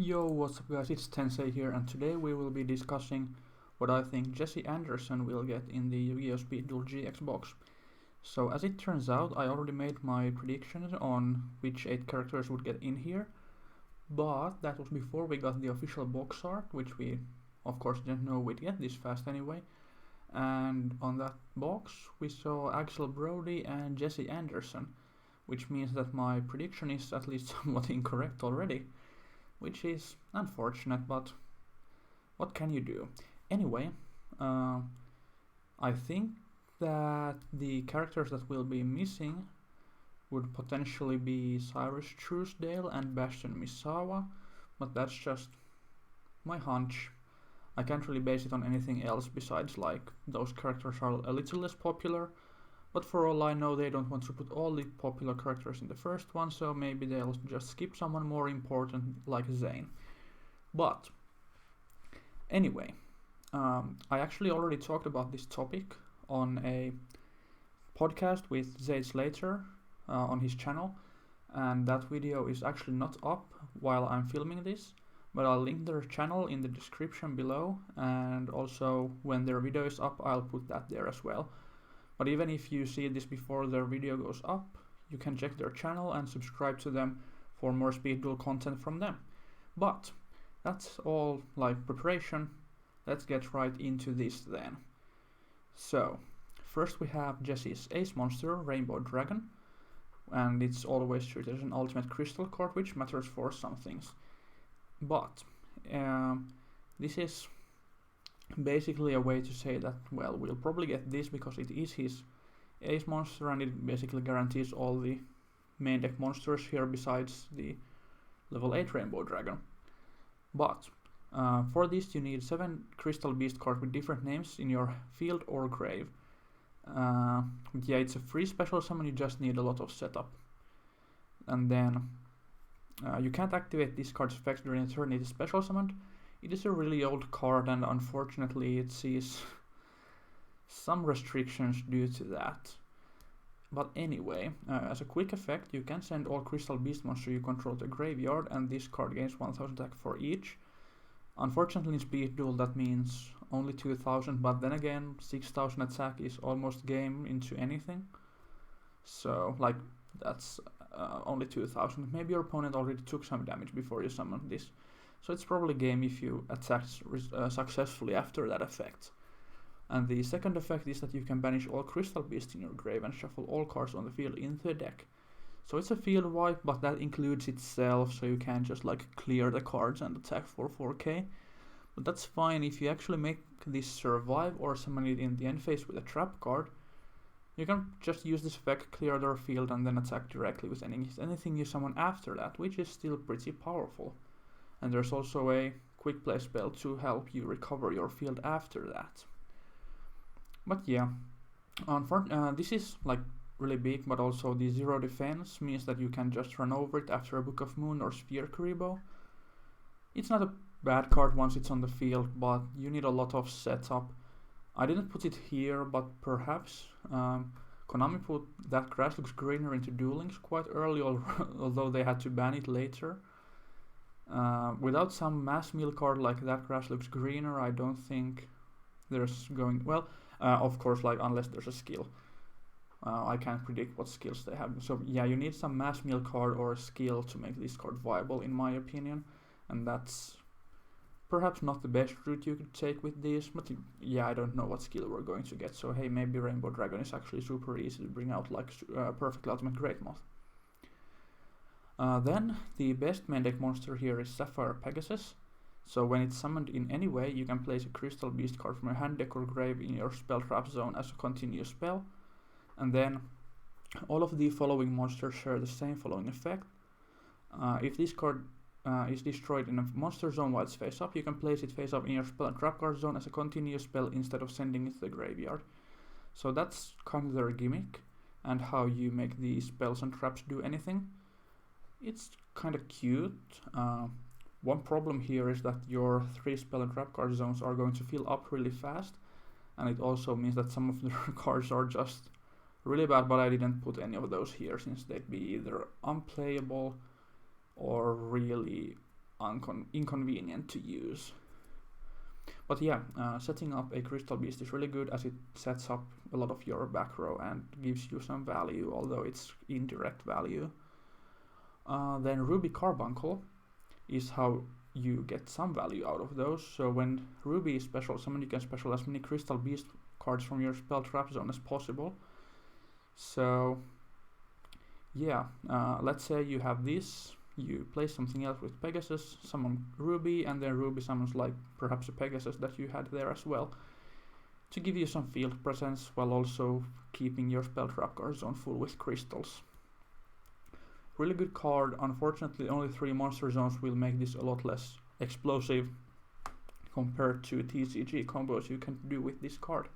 Yo, what's up guys, it's Tensei here, and today we will be discussing what I think Jesse Anderson will get in the Yugioh Speed Duel GX box. So as it turns out, I already made my predictions on which 8 characters would get in here, but that was before we got the official box art, which we of course didn't know we'd get this fast anyway. And on that box we saw Axel Brody and Jesse Anderson, which means that my prediction is at least somewhat incorrect already, which is unfortunate, but what can you do? Anyway, I think that the characters that will be missing would potentially be Cyrus Truesdale and Bastion Misawa, but that's just my hunch. I can't really base it on anything else besides like those characters are a little less popular, but for all I know they don't want to put all the popular characters in the first one, so maybe they'll just skip someone more important like Zane. But anyway, I actually already talked about this topic on a podcast with Zaid Slater on his channel, and that video is actually not up while I'm filming this, but I'll link their channel in the description below, and also when their video is up I'll put that there as well. But even if you see this before their video goes up, you can check their channel and subscribe to them for more Speed Duel content from them. But that's all like preparation. Let's get right into this then. So first we have Jesse's Ace Monster, Rainbow Dragon, and it's always treated as an ultimate crystal card, which matters for some things. But this is basically a way to say that, well, we'll probably get this because it is his Ace Monster and it basically guarantees all the main deck monsters here besides the level 8 Rainbow Dragon. But for this you need 7 Crystal Beast cards with different names in your field or grave. Yeah, it's a free special summon, you just need a lot of setup. And then you can't activate this card's effects during a turn it is special summoned. It is a really old card and unfortunately it sees some restrictions due to that. But anyway, as a quick effect you can send all Crystal Beast monsters you control to the graveyard, and this card gains 1000 attack for each. Unfortunately in Speed Duel that means only 2000, but then again 6000 attack is almost game into anything. So like that's only 2000. Maybe your opponent already took some damage before you summoned this. So it's probably game if you attack successfully after that effect. And the second effect is that you can banish all Crystal Beasts in your grave and shuffle all cards on the field into the deck. So it's a field wipe, but that includes itself, so you can't just like clear the cards and attack for 4k. But that's fine if you actually make this survive or summon it in the end phase with a trap card. You can just use this effect, clear their field, and then attack directly with anything you summon after that, which is still pretty powerful. And there's also a quick play spell to help you recover your field after that. But yeah, this is like really big, but also the 0 defense means that you can just run over it after a Book of Moon or Sphere Kuriboh. It's not a bad card once it's on the field, but you need a lot of setup. I didn't put it here, but perhaps Konami put That Grass Looks Greener into Duel Links quite early, although they had to ban it later. Without some mass meal card like That Grass Looks Greener, I don't think there's going... Well, of course, like unless there's a skill. I can't predict what skills they have. So yeah, you need some mass meal card or a skill to make this card viable, in my opinion. And that's perhaps not the best route you could take with this, but yeah, I don't know what skill we're going to get. So hey, maybe Rainbow Dragon is actually super easy to bring out, like Perfect Ultimate Great Moth. Then the best main deck monster here is Sapphire Pegasus. So when it's summoned in any way, you can place a Crystal Beast card from your hand, deck or grave in your spell trap zone as a continuous spell. And then all of the following monsters share the same following effect. If this card is destroyed in a monster zone while it's face up, you can place it face up in your spell and trap card zone as a continuous spell instead of sending it to the graveyard. So that's kind of their gimmick and how you make the spells and traps do anything. It's kind of cute. One problem here is that your 3 spell and trap card zones are going to fill up really fast, and it also means that some of the cards are just really bad, but I didn't put any of those here since they'd be either unplayable or really inconvenient to use. But yeah, setting up a Crystal Beast is really good as it sets up a lot of your back row and gives you some value, although it's indirect value. Then Ruby Carbuncle is how you get some value out of those. So when Ruby is special summoned, you can special as many Crystal Beast cards from your spell trap zone as possible. So yeah, let's say you have this, you play something else with Pegasus, summon Ruby, and then Ruby summons like perhaps a Pegasus that you had there as well, to give you some field presence while also keeping your spell trap card zone full with crystals. Really good card. Unfortunately, only 3 monster zones will make this a lot less explosive compared to TCG combos you can do with this card.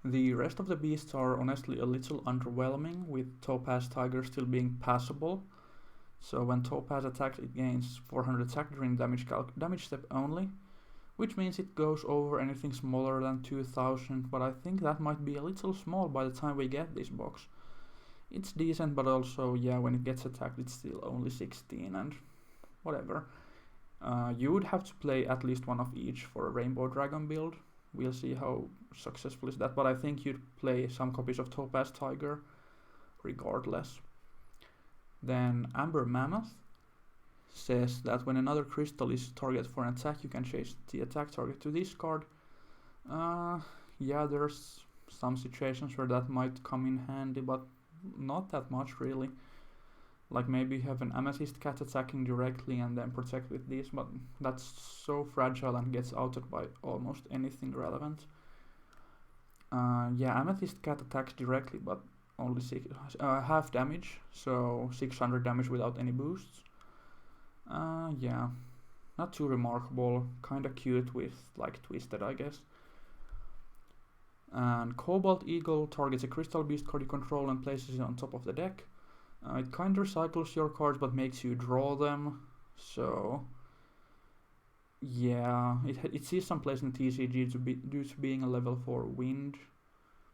The rest of the beasts are honestly a little underwhelming, with Topaz Tiger still being passable. So when Topaz attacks, it gains 400 attack during damage step only, which means it goes over anything smaller than 2000, but I think that might be a little small by the time we get this box. It's decent, but also, yeah, when it gets attacked, it's still only 16 and whatever. You would have to play at least one of each for a Rainbow Dragon build. We'll see how successful is that, but I think you'd play some copies of Topaz Tiger regardless. Then Amber Mammoth says that when another crystal is target for an attack, you can change the attack target to this card. Yeah, there's some situations where that might come in handy, but not that much really. Like maybe you have an Amethyst Cat attacking directly and then protect with this, but that's so fragile and gets outed by almost anything relevant. Yeah, Amethyst Cat attacks directly, but only half damage, so 600 damage without any boosts. Yeah, not too remarkable, kinda cute with like Twisted, I guess. And Cobalt Eagle targets a Crystal Beast card you control and places it on top of the deck. It kinda recycles your cards but makes you draw them, so yeah, it sees some place in TCG due to being a level 4 wind,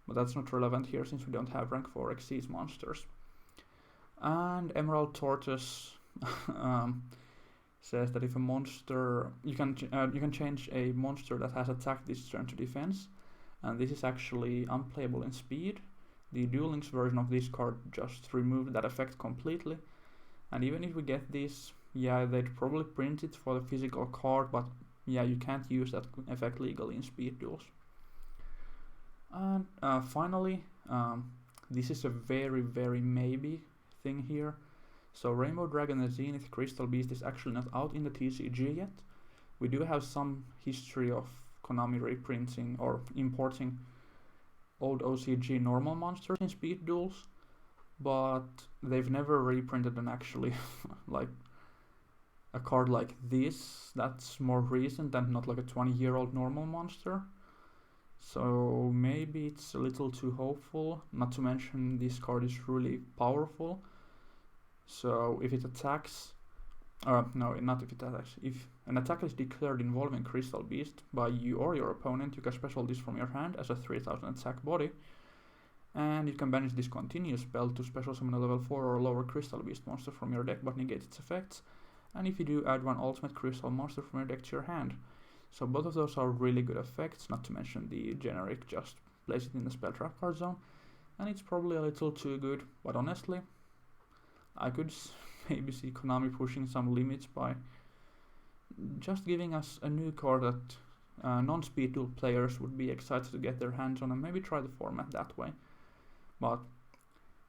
but that's not relevant here since we don't have rank 4 Xyz monsters. And Emerald Tortoise says that if a monster, you can change a monster that has attacked this turn to defense, and this is actually unplayable in Speed. The Duel Links version of this card just removed that effect completely, and even if we get this, yeah, they'd probably print it for the physical card, but yeah, you can't use that effect legally in Speed Duels. And finally, this is a very, very maybe thing here. So Rainbow Dragon the Zenith Crystal Beast is actually not out in the TCG yet. We do have some history of Konami reprinting or importing old OCG normal monsters in Speed Duels, but they've never reprinted an actually like a card like this that's more recent and not like a 20-year-old normal monster. So maybe it's a little too hopeful, not to mention this card is really powerful. So if it attacks, no, not if it attacks, if an attack is declared involving Crystal Beast by you or your opponent, you can special this from your hand as a 3000 attack body, and you can banish this continuous spell to special summon a level 4 or lower Crystal Beast monster from your deck but negate its effects, and if you do, add one ultimate crystal monster from your deck to your hand. So both of those are really good effects, not to mention the generic just place it in the spell trap card zone, and it's probably a little too good, but honestly, I could maybe see Konami pushing some limits by just giving us a new card that non-Speed Duel players would be excited to get their hands on and maybe try the format that way. But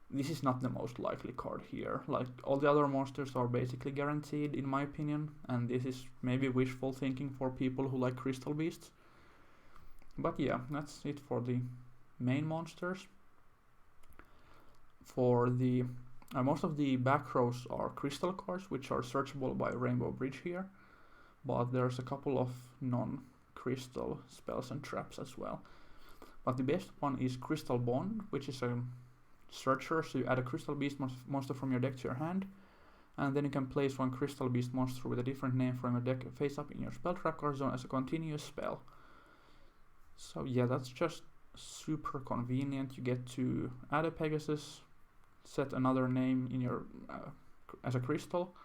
this is not the most likely card here. Like, all the other monsters are basically guaranteed in my opinion, and this is maybe wishful thinking for people who like Crystal Beasts. But yeah, that's it for the main monsters. For the most of the back rows are crystal cards, which are searchable by Rainbow Bridge here, but there's a couple of non-crystal spells and traps as well. But the best one is Crystal Bond, which is a searcher, so you add a Crystal Beast monster from your deck to your hand, and then you can place one Crystal Beast monster with a different name from your deck face up in your spell trap card zone as a continuous spell. So yeah, that's just super convenient. You get to add a Pegasus, set another name in your as a crystal,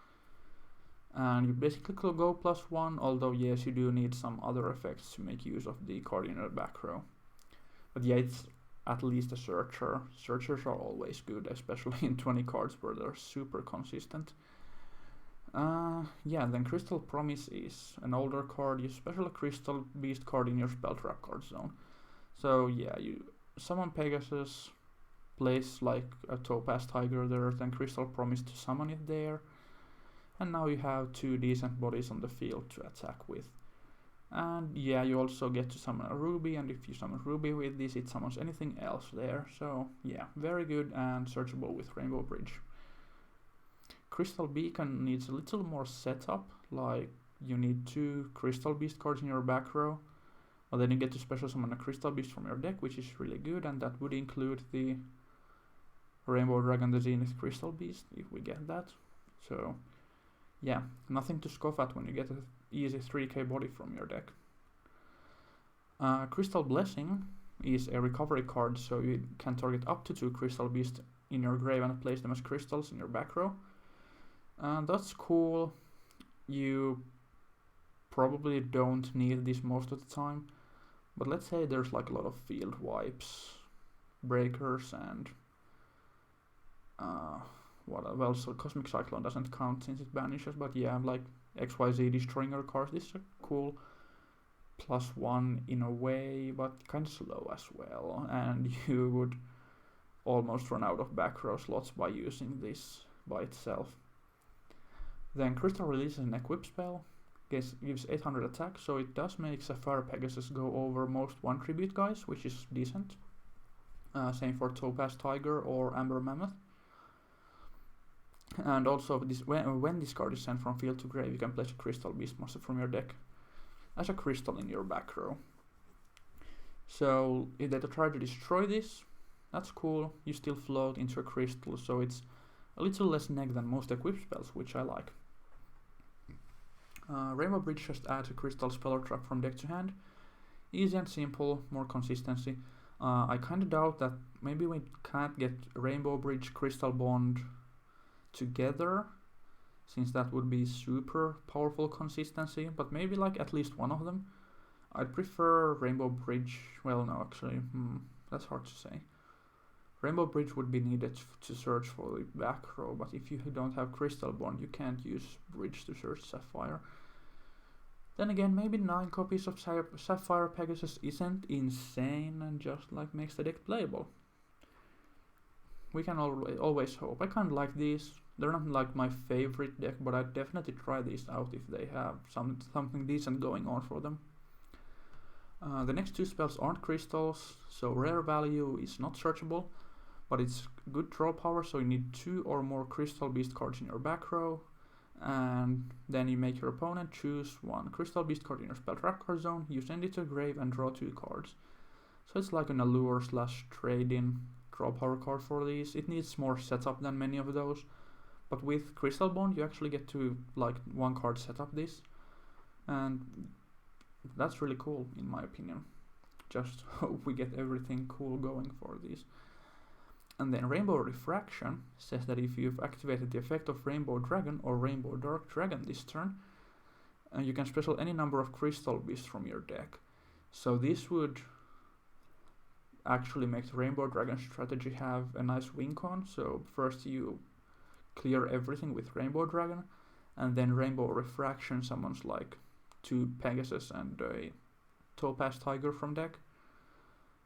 And you basically could go +1, although yes, you do need some other effects to make use of the card in your back row. But yeah, it's at least a searcher. Searchers are always good, especially in 20 cards where they're super consistent. Yeah, then Crystal Promise is an older card. You special a Crystal Beast card in your spell trap card zone. So yeah, you summon Pegasus, place like a Topaz Tiger there, then Crystal Promise to summon it there. And now you have 2 decent bodies on the field to attack with. And yeah, you also get to summon a Ruby, and if you summon Ruby with this, it summons anything else there. So yeah, very good and searchable with Rainbow Bridge. Crystal Beacon needs a little more setup, like you need 2 Crystal Beast cards in your back row, but then you get to special summon a Crystal Beast from your deck, which is really good, and that would include the Rainbow Dragon, the Zenith Crystal Beast, if we get that. So yeah, nothing to scoff at when you get an easy 3k body from your deck. Crystal Blessing is a recovery card, so you can target up to 2 Crystal Beasts in your grave and place them as crystals in your back row. That's cool. You probably don't need this most of the time, but let's say there's like a lot of field wipes, breakers, and well, so Cosmic Cyclone doesn't count since it banishes, but yeah, like XYZ destroying your cards. This is a cool +1 in a way, but kind of slow as well, and you would almost run out of back row slots by using this by itself. Then Crystal releases an equip spell, gives 800 attack, so it does make Sapphire Pegasus go over most 1 tribute guys, which is decent. Same for Topaz Tiger or Amber Mammoth. And also, when this card is sent from field to grave, you can place a Crystal Beast monster from your deck as a crystal in your back row. So if they try to destroy this, that's cool. You still float into a crystal, so it's a little less neg than most equip spells, which I like. Rainbow Bridge just adds a crystal spell or trap from deck to hand. Easy and simple, more consistency. I kinda doubt that maybe we can't get Rainbow Bridge, Crystal Bond together, since that would be super powerful consistency, but maybe like at least one of them. I'd prefer Rainbow Bridge. Well, no, actually, that's hard to say. Rainbow Bridge would be needed to search for the back row, but if you don't have Crystal Bond, you can't use Bridge to search Sapphire. Then again, maybe 9 copies of Sapphire Pegasus isn't insane and just like makes the deck playable. We can always hope. I kind of like these. They're not like my favorite deck, but I'd definitely try these out if they have something decent going on for them. The next 2 spells aren't crystals, so rare value is not searchable, but it's good draw power, so you need 2 or more Crystal Beast cards in your back row, and then you make your opponent choose 1 Crystal Beast card in your spell trap card zone, you send it to a grave and draw 2 cards. So it's like an allure / trade-in draw power card for these. It needs more setup than many of those, but with Crystal Bond you actually get to like 1 card set up this, and that's really cool in my opinion. Just hope we get everything cool going for these. And then Rainbow Refraction says that if you've activated the effect of Rainbow Dragon or Rainbow Dark Dragon this turn, you can special any number of Crystal Beasts from your deck. So this would actually make the Rainbow Dragon strategy have a nice win con. So first you clear everything with Rainbow Dragon, and then Rainbow Refraction summons like 2 Pegasus and a Topaz Tiger from deck.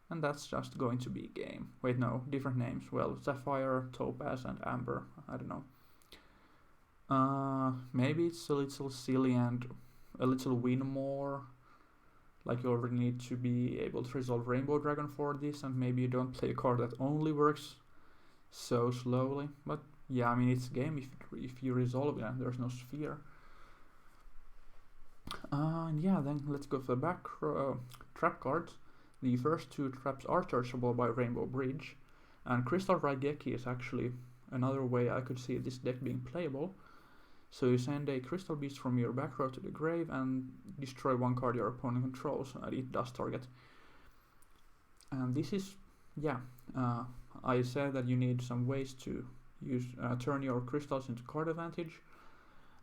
And that's just going to be game. Wait, no, different names. Well, Sapphire, Topaz, and Amber. I don't know. Maybe it's a little silly and a little win more. Like you already need to be able to resolve Rainbow Dragon for this, and maybe you don't play a card that only works so slowly. But yeah, I mean, it's a game if you resolve it and there's no sphere. And yeah, then let's go for the back trap cards. The first 2 traps are searchable by Rainbow Bridge, and Crystal Raigeki is actually another way I could see this deck being playable. So you send a Crystal Beast from your back row to the grave and destroy 1 card your opponent controls, and it does target. And this is, yeah, I said that you need some ways to use turn your crystals into card advantage,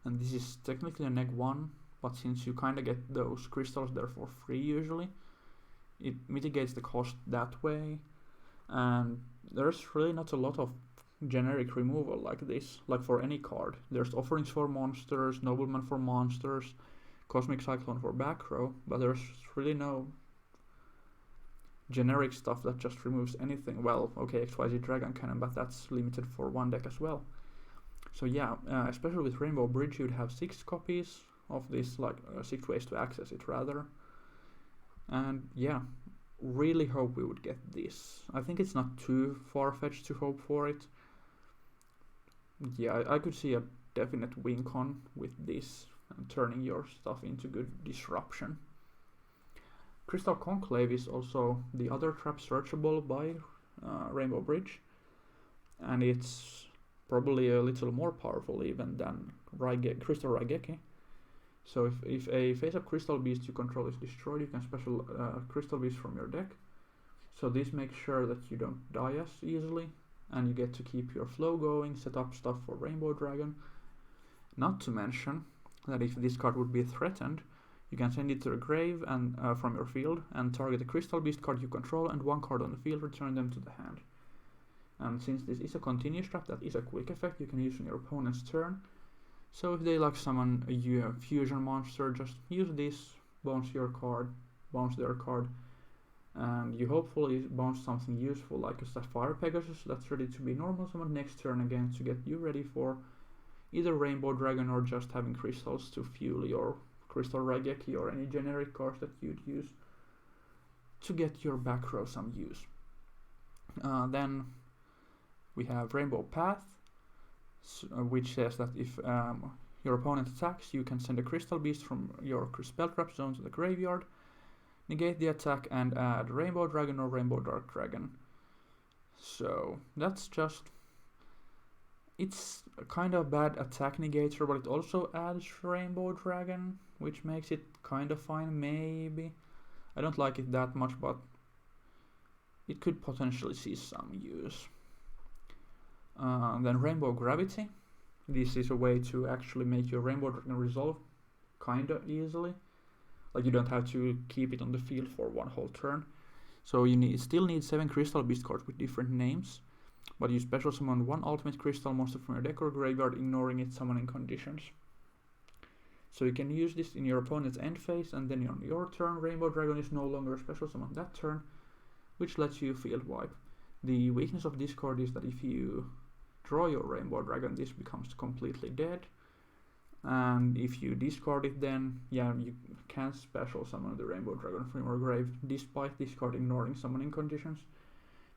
and this is technically a neg 1, but since you kinda get those crystals there for free usually, it mitigates the cost that way, and there's really not a lot of generic removal like this, like for any card. There's offerings for monsters, nobleman for monsters, cosmic cyclone for back row, but there's really no generic stuff that just removes anything. Well, okay, XYZ Dragon Cannon, but that's limited for one deck as well. So yeah, especially with Rainbow Bridge, you'd have 6 copies of this, like 6 ways to access it rather. And yeah, really hope we would get this. I think it's not too far-fetched to hope for it. Yeah, I could see a definite win con with this, and turning your stuff into good disruption. Crystal Conclave is also the other trap searchable by Rainbow Bridge, and it's probably a little more powerful even than Crystal Raigeki. So if a face-up Crystal Beast you control is destroyed, you can special Crystal Beast from your deck. So this makes sure that you don't die as easily, and you get to keep your flow going, set up stuff for Rainbow Dragon. Not to mention that if this card would be threatened, you can send it to the grave and from your field and target a Crystal Beast card you control and 1 card on the field, return them to the hand. And since this is a continuous trap that is a quick effect you can use on your opponent's turn, so if they like summon a fusion monster, just use this, bounce their card, and you hopefully bounce something useful like a Sapphire Pegasus that's ready to be normal summoned next turn again to get you ready for either Rainbow Dragon or just having crystals to fuel your Crystal Raigeki or any generic cards that you'd use to get your back row some use. Then we have Rainbow Path, which says that if your opponent attacks, you can send a Crystal Beast from your spell trap zone to the graveyard, negate the attack, and add Rainbow Dragon or Rainbow Dark Dragon. So that's just... it's a kind of bad attack negator, but it also adds Rainbow Dragon, which makes it kind of fine, maybe. I don't like it that much, but it could potentially see some use. Then Rainbow Gravity. This is a way to actually make your Rainbow Dragon resolve kinda easily. Like you don't have to keep it on the field for one whole turn. So you still need 7 Crystal Beast cards with different names, but you special summon 1 ultimate crystal monster from your deck or graveyard, ignoring its summoning conditions. So you can use this in your opponent's end phase, and then on your turn Rainbow Dragon is no longer special summoned that turn, which lets you field wipe. The weakness of this card is that if you draw your Rainbow Dragon, this becomes completely dead, and if you discard it, then yeah, you can't special summon the Rainbow Dragon from your grave despite this card ignoring summoning conditions,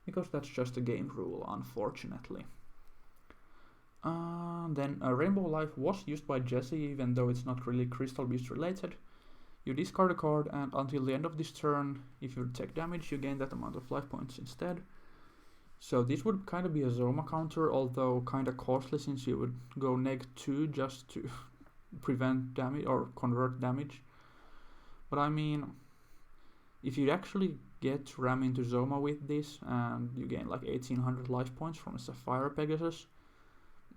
because that's just a game rule, unfortunately. Then Rainbow Life was used by Jesse, even though it's not really Crystal Beast related. You discard a card, and until the end of this turn, if you take damage, you gain that amount of life points instead. So this would kind of be a Zoma counter, although kind of costly since you would go -2 just to prevent damage or convert damage. But I mean, if you actually get Ram into Zoma with this and you gain like 1800 life points from a Sapphire Pegasus,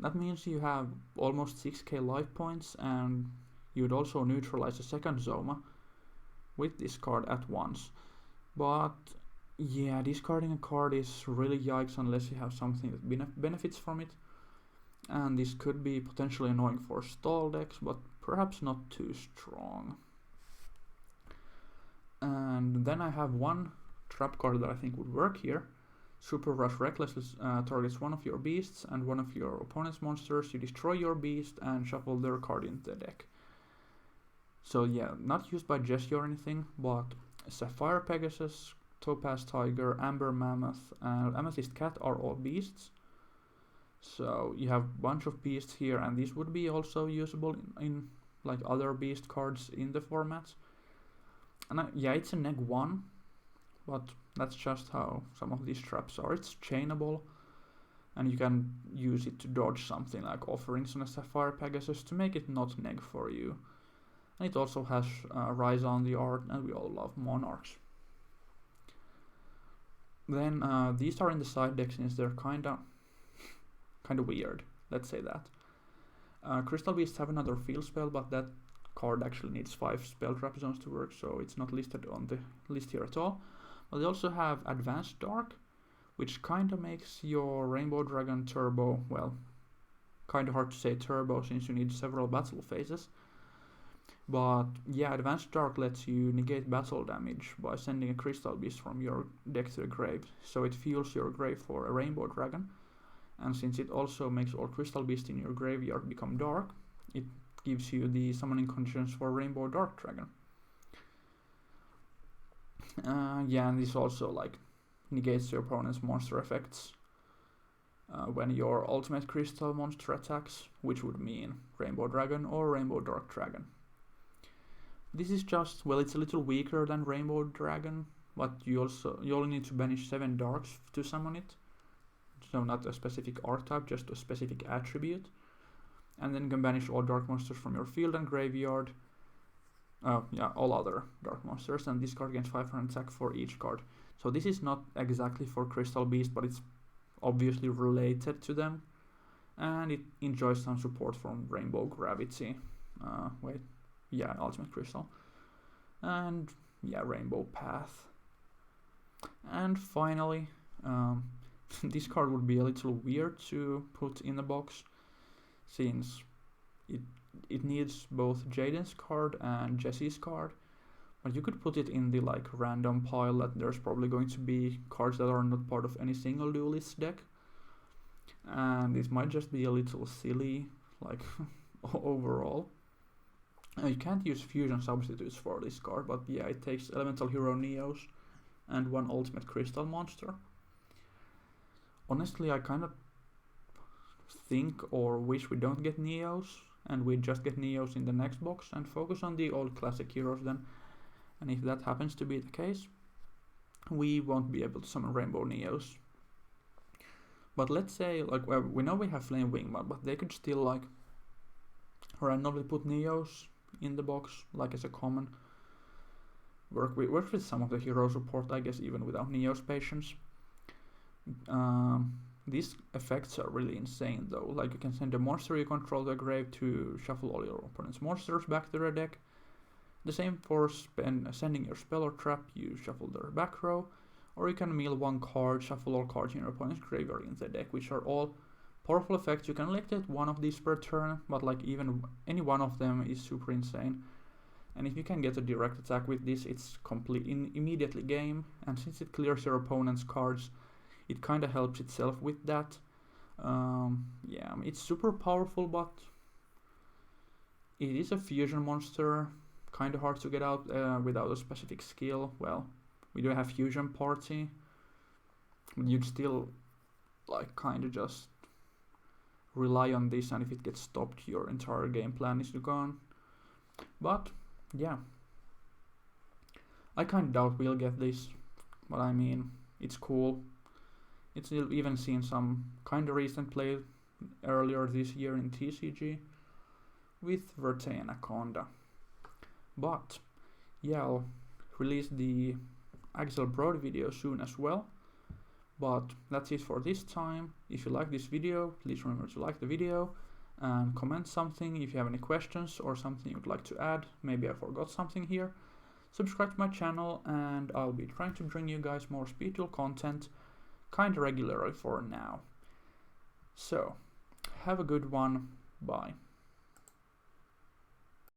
that means you have almost 6k life points, and you'd also neutralize a second Zoma with this card at once. But yeah, discarding a card is really yikes unless you have something that benefits from it, and this could be potentially annoying for stall decks, but perhaps not too strong. And then I have one trap card that I think would work here. Super Rush Reckless targets one of your beasts and one of your opponent's monsters. You destroy your beast and shuffle their card into the deck. So yeah, not used by Jesse or anything, but Sapphire Pegasus, Topaz Tiger, Amber Mammoth, and Amethyst Cat are all beasts. So you have a bunch of beasts here, and these would be also usable in like other beast cards in the format. And yeah, it's a neg 1, but that's just how some of these traps are. It's chainable, and you can use it to dodge something like offerings on a Sapphire Pegasus to make it not neg for you. And it also has Rise on the art, and we all love Monarchs. Then these are in the side deck since they're kinda weird, let's say that. Crystal Beasts have another field spell, but that card actually needs 5 spell trap zones to work, so it's not listed on the list here at all. But they also have Advanced Dark, which kinda makes your Rainbow Dragon turbo, well, kinda hard to say turbo since you need several battle phases. But yeah, Advanced Dark lets you negate battle damage by sending a Crystal Beast from your deck to the grave, so it fuels your grave for a Rainbow Dragon. And since it also makes all Crystal Beasts in your graveyard become dark, it gives you the summoning conditions for Rainbow Dark Dragon. Yeah, and this also like negates your opponent's monster effects when your ultimate crystal monster attacks, which would mean Rainbow Dragon or Rainbow Dark Dragon. This is just, well, it's a little weaker than Rainbow Dragon, but you only need to banish 7 darks to summon it. So not a specific archetype, just a specific attribute. And then you can banish all dark monsters from your field and graveyard. All other dark monsters, and this card gains 500 attack for each card. So this is not exactly for Crystal Beast, but it's obviously related to them. And it enjoys some support from Rainbow Gravity. Ultimate Crystal. And yeah, Rainbow Path. And finally, this card would be a little weird to put in the box, since it needs both Jaden's card and Jesse's card, but you could put it in the like random pile that there's probably going to be cards that are not part of any single duelist deck, and it might just be a little silly, like overall. You can't use fusion substitutes for this card, but yeah, it takes Elemental Hero Neos and 1 Ultimate Crystal monster. Honestly, I kind of think or wish we don't get Neos, and we just get Neos in the next box and focus on the old classic heroes then. And if that happens to be the case, we won't be able to summon Rainbow Neos. But let's say, like, well, we know we have Flame Wingman, but they could still, like, randomly put Neos in the box, like as a common. Work with some of the hero support, I guess, even without Neos Patience. These effects are really insane though, like you can send a monster you control to the grave to shuffle all your opponent's monsters back to their deck. The same for sending your spell or trap, you shuffle their back row, or you can mill 1 card, shuffle all cards in your opponent's graveyard into the deck, which are all powerful effects. You can elected 1 of these per turn, but like even any one of them is super insane. And if you can get a direct attack with this, it's immediately game, and since it clears your opponent's cards, it kind of helps itself with that. It's super powerful, but it is a fusion monster, kind of hard to get out without a specific skill. Well, we do have Fusion Party, but you'd still like kind of just rely on this, and if it gets stopped, your entire game plan is gone. But yeah, I kind of doubt we'll get this, but I mean, it's cool. It's even seen some kind of recent play earlier this year in TCG with Verte Anaconda. But yeah, I'll release the Axel Broad video soon as well. But that's it for this time. If you like this video, please remember to like the video and comment something if you have any questions or something you'd like to add. Maybe I forgot something here. Subscribe to my channel, and I'll be trying to bring you guys more Speed Duel content kind of regularly for now. So, have a good one. Bye.